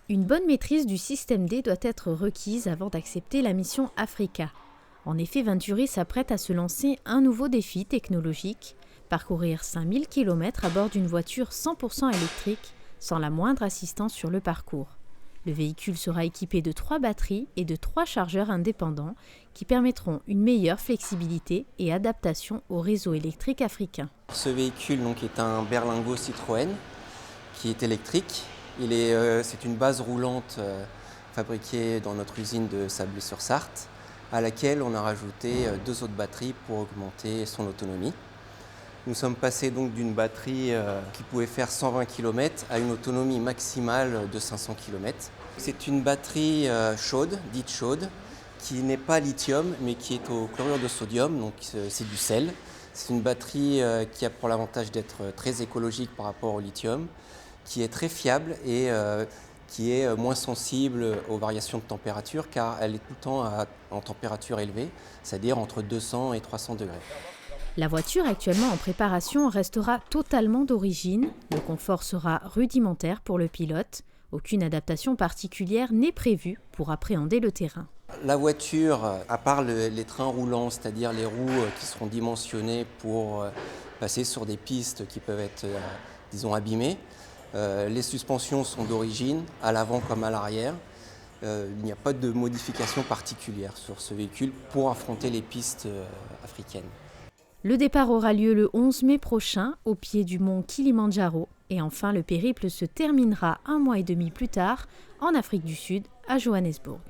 Une bonne maîtrise du système D doit être requise avant d'accepter la mission Africa. En effet, Venturi s'apprête à se lancer un nouveau défi technologique, parcourir 5000 km à bord d'une voiture 100% électrique, sans la moindre assistance sur le parcours. Le véhicule sera équipé de 3 batteries et de 3 chargeurs indépendants qui permettront une meilleure flexibilité et adaptation au réseau électrique africain. Ce véhicule est un berlingot Citroën qui est électrique. C'est une base roulante fabriquée dans notre usine de Sablé-sur-Sarthe, à laquelle on a rajouté 2 autres batteries pour augmenter son autonomie. Nous sommes passés donc d'une batterie qui pouvait faire 120 km à une autonomie maximale de 500 km. C'est une batterie chaude, dite chaude, qui n'est pas lithium mais qui est au chlorure de sodium, donc c'est du sel. C'est une batterie qui a pour l'avantage d'être très écologique par rapport au lithium, qui est très fiable et qui est moins sensible aux variations de température car elle est tout le temps en température élevée, c'est-à-dire entre 200 et 300 degrés. La voiture actuellement en préparation restera totalement d'origine. Le confort sera rudimentaire pour le pilote. Aucune adaptation particulière n'est prévue pour appréhender le terrain. La voiture, à part les trains roulants, c'est-à-dire les roues qui seront dimensionnées pour passer sur des pistes qui peuvent être, abîmées, les suspensions sont d'origine, à l'avant comme à l'arrière. Il n'y a pas de modification particulière sur ce véhicule pour affronter les pistes africaines. Le départ aura lieu le 11 mai prochain au pied du mont Kilimandjaro et enfin le périple se terminera 1 mois et demi plus tard en Afrique du Sud à Johannesburg.